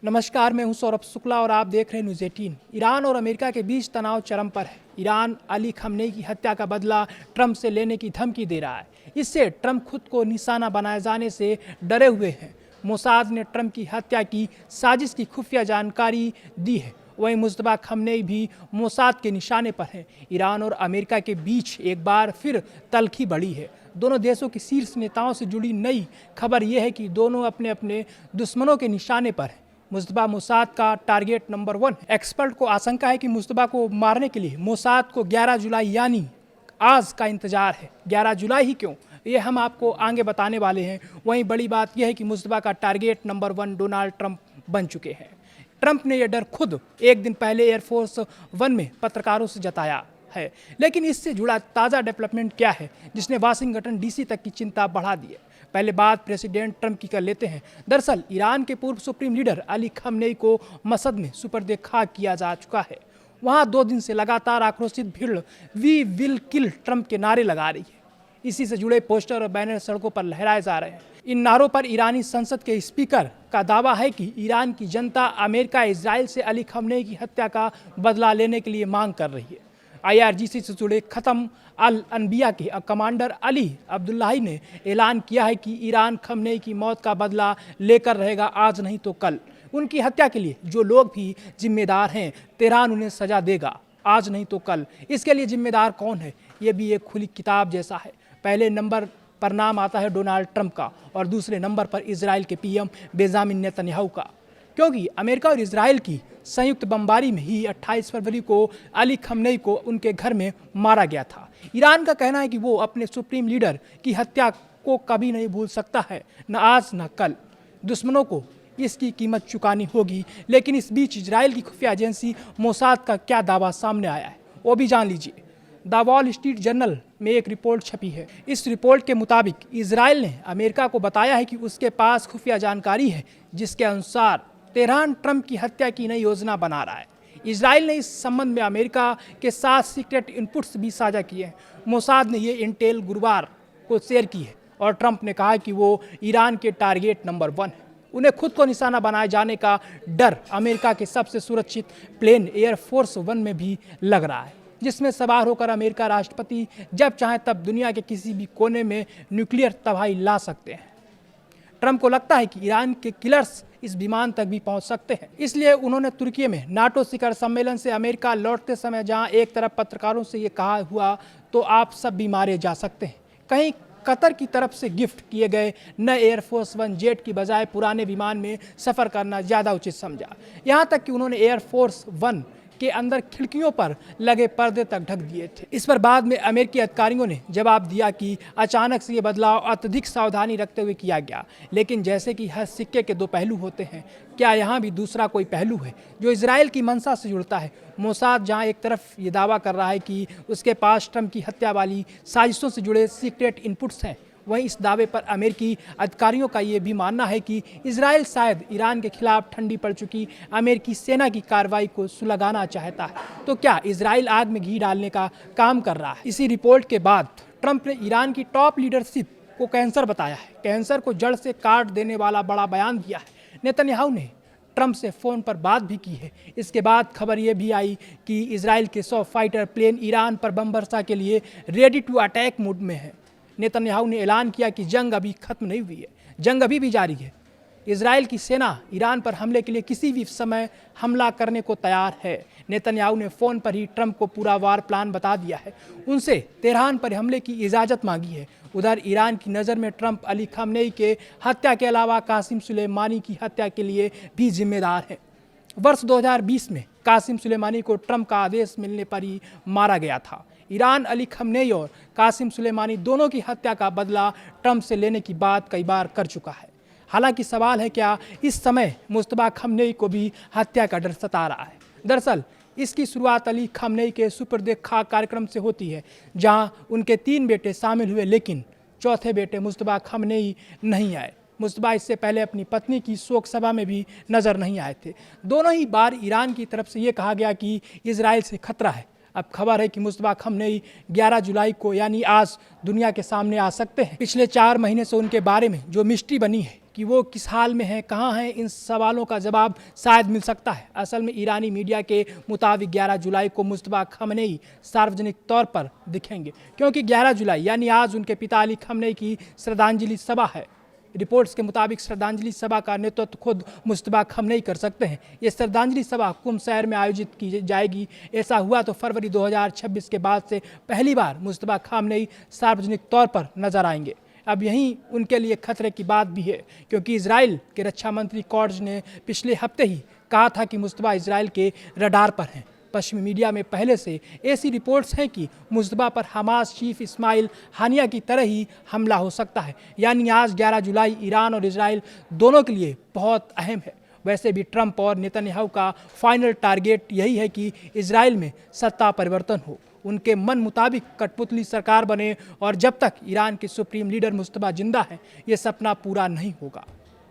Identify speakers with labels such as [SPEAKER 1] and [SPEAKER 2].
[SPEAKER 1] नमस्कार, मैं हूं सौरभ शुक्ला और आप देख रहे हैं न्यूज़ 18। ईरान और अमेरिका के बीच तनाव चरम पर है। ईरान अली खamenei की हत्या का बदला ट्रंप से लेने की धमकी दे रहा है। इससे ट्रंप खुद को निशाना बनाए जाने से डरे हुए हैं। मोसाद ने ट्रंप की हत्या की साजिश की खुफिया जानकारी दी है। वहीं मुज्तबा खamenei भी मोसाद के निशाने पर हैं। ईरान और अमेरिका के बीच एक बार फिर तल्खी बढ़ी है। दोनों देशों के शीर्ष नेताओं से जुड़ी नई खबर यह है कि दोनों अपने अपने दुश्मनों के निशाने पर हैं। मुज्तबा मोसाद का टारगेट नंबर 1। एक्सपर्ट को आशंका है कि मुज्तबा को मारने के लिए मोसाद को 11 जुलाई यानी आज का इंतजार है। 11 जुलाई ही क्यों, ये हम आपको आगे बताने वाले हैं। वहीं बड़ी बात यह है कि मुज्तबा का टारगेट नंबर 1 डोनाल्ड ट्रंप बन चुके हैं। ट्रंप ने यह डर खुद एक दिन पहले एयरफोर्स 1 में पत्रकारों से जताया है। लेकिन इससे जुड़ा ताज़ा डेवलपमेंट क्या है जिसने वाशिंगटन डीसी तक की चिंता बढ़ा दी है। पहले बात प्रेसिडेंट ट्रंप की कर लेते हैं। दरअसल ईरान के पूर्व सुप्रीम लीडर अली खamenei को मसद में सुपर्द खाक किया जा चुका है। वहां 2 दिन से लगातार आक्रोशित भीड़ वी विल किल ट्रंप के नारे लगा रही है। इसी से जुड़े पोस्टर और बैनर सड़कों पर लहराए जा रहे हैं। इन नारों पर ईरानी संसद के स्पीकर का दावा है कि ईरान की जनता अमेरिका इजराइल से अली खamenei की हत्या का बदला लेने के लिए मांग कर रही है। IRGC से जुड़े खत्म अल अनबिया के कमांडर अली अब्दुल्लाही ने ऐलान किया है कि ईरान खamenei की मौत का बदला लेकर रहेगा, आज नहीं तो कल। उनकी हत्या के लिए जो लोग भी जिम्मेदार हैं, तेहरान उन्हें सजा देगा, आज नहीं तो कल। इसके लिए जिम्मेदार कौन है, ये भी एक खुली किताब जैसा है। पहले नंबर पर नाम आता है डोनाल्ड ट्रंप का और दूसरे नंबर पर इजराइल के PM बेंजामिन नेतन्याहू का, क्योंकि अमेरिका और इजराइल की संयुक्त बमबारी में ही 28 फरवरी को अली खamenei को उनके घर में मारा गया था। ईरान का कहना है कि वो अपने सुप्रीम लीडर की हत्या को कभी नहीं भूल सकता है, न आज न कल। दुश्मनों को इसकी कीमत चुकानी होगी। लेकिन इस बीच इजराइल की खुफिया एजेंसी मोसाद का क्या दावा सामने आया है, वो भी जान लीजिए। द वॉल स्ट्रीट जर्नल में एक रिपोर्ट छपी है। इस रिपोर्ट के मुताबिक इजराइल ने अमेरिका को बताया है कि उसके पास खुफिया जानकारी है जिसके अनुसार तेहरान ट्रंप की हत्या की नई योजना बना रहा है। इजराइल ने इस संबंध में अमेरिका के साथ सीक्रेट इनपुट्स भी साझा किए हैं। मोसाद ने ये इंटेल गुरुवार को शेयर की है और ट्रंप ने कहा कि वो ईरान के टारगेट नंबर 1 है। उन्हें खुद को निशाना बनाए जाने का डर अमेरिका के सबसे सुरक्षित प्लेन एयरफोर्स 1 में भी लग रहा है, जिसमें सवार होकर अमेरिका राष्ट्रपति जब चाहे तब दुनिया के किसी भी कोने में न्यूक्लियर तबाही ला सकते हैं। ट्रंप को लगता है कि ईरान के किलर्स इस विमान तक भी पहुंच सकते हैं। इसलिए उन्होंने तुर्की में नाटो शिखर सम्मेलन से अमेरिका लौटते समय जहां एक तरफ पत्रकारों से ये कहा हुआ तो आप सब भी मारे जा सकते हैं, कहीं कतर की तरफ से गिफ्ट किए गए नए एयरफोर्स 1 जेट की बजाय पुराने विमान में सफ़र करना ज़्यादा उचित समझा। यहाँ तक कि उन्होंने एयरफोर्स 1 के अंदर खिड़कियों पर लगे पर्दे तक ढक दिए थे। इस पर बाद में अमेरिकी अधिकारियों ने जवाब दिया कि अचानक से ये बदलाव अत्यधिक सावधानी रखते हुए किया गया। लेकिन जैसे कि हर सिक्के के 2 पहलू होते हैं, क्या यहाँ भी दूसरा कोई पहलू है जो इजराइल की मंशा से जुड़ता है। मोसाद जहाँ एक तरफ ये दावा कर रहा है कि उसके पास ट्रंप की हत्या वाली साजिशों से जुड़े सीक्रेट इनपुट्स हैं, वहीं इस दावे पर अमेरिकी अधिकारियों का ये भी मानना है कि इजराइल शायद ईरान के खिलाफ ठंडी पड़ चुकी अमेरिकी सेना की कार्रवाई को सुलगाना चाहता है। तो क्या इजराइल आग में घी डालने का काम कर रहा है? इसी रिपोर्ट के बाद ट्रंप ने ईरान की टॉप लीडरशिप को कैंसर बताया है, कैंसर को जड़ से काट देने वाला बड़ा बयान दिया है। नेतन्याहू ने ट्रंप से फ़ोन पर बात भी की है। इसके बाद खबर ये भी आई कि इजराइल के 100 फाइटर प्लेन ईरान पर बम वर्षा के लिए रेडी टू अटैक मूड में है। नेतन्याहू ने ऐलान किया कि जंग अभी खत्म नहीं हुई है, जंग अभी भी जारी है। इजराइल की सेना ईरान पर हमले के लिए किसी भी समय हमला करने को तैयार है। नेतन्याहू ने फ़ोन पर ही ट्रंप को पूरा वार प्लान बता दिया है, उनसे तेहरान पर हमले की इजाज़त मांगी है। उधर ईरान की नज़र में ट्रंप अली खamenei के हत्या के अलावा कासिम सुलेमानी की हत्या के लिए भी जिम्मेदार है। वर्ष 2020 में कासिम सुलेमानी को ट्रंप का आदेश मिलने पर ही मारा गया था। ईरान अली खamenei और कासिम सुलेमानी दोनों की हत्या का बदला ट्रंप से लेने की बात कई बार कर चुका है। हालांकि सवाल है, क्या इस समय मुज्तबा खamenei को भी हत्या का डर सता रहा है? दरअसल इसकी शुरुआत अली खamenei के सुपर्द खाक कार्यक्रम से होती है, जहां उनके 3 बेटे शामिल हुए, लेकिन चौथे बेटे मुज्तबा खamenei नहीं आए। मुज्तबा इससे पहले अपनी पत्नी की शोक सभा में भी नज़र नहीं आए थे। दोनों ही बार ईरान की तरफ से ये कहा गया कि इजराइल से खतरा है। अब खबर है कि मुज्तबा खamenei 11 जुलाई को यानी आज दुनिया के सामने आ सकते हैं। पिछले 4 महीने से उनके बारे में जो मिस्ट्री बनी है कि वो किस हाल में हैं, कहाँ हैं, इन सवालों का जवाब शायद मिल सकता है। असल में ईरानी मीडिया के मुताबिक 11 जुलाई को मुस्तफा खamenei सार्वजनिक तौर पर दिखेंगे, क्योंकि 11 जुलाई यानी आज उनके पिता अली खamenei की श्रद्धांजलि सभा है। रिपोर्ट्स के मुताबिक श्रद्धांजलि सभा का नेतृत्व खुद मुस्तफा खamenei कर सकते हैं। ये श्रद्धांजलि सभा कुम शहर में आयोजित की जाएगी। ऐसा हुआ तो फरवरी 2026 के बाद से पहली बार मुस्तफा खamenei सार्वजनिक तौर पर नजर आएंगे। अब यहीं उनके लिए खतरे की बात भी है, क्योंकि इजराइल के रक्षा मंत्री कॉट्ज ने पिछले हफ्ते ही कहा था कि मुस्तफा इजराइल के रडार पर हैं। पश्चिमी मीडिया में पहले से ऐसी रिपोर्ट्स हैं कि मुस्तफा पर हमास चीफ इस्माइल हानिया की तरह ही हमला हो सकता है। यानी आज 11 जुलाई ईरान और इजराइल दोनों के लिए बहुत अहम है। वैसे भी ट्रंप और नेतन्याहू का फाइनल टारगेट यही है कि इजराइल में सत्ता परिवर्तन हो, उनके मन मुताबिक कठपुतली सरकार बने, और जब तक ईरान के सुप्रीम लीडर मुस्तफा जिंदा है ये सपना पूरा नहीं होगा।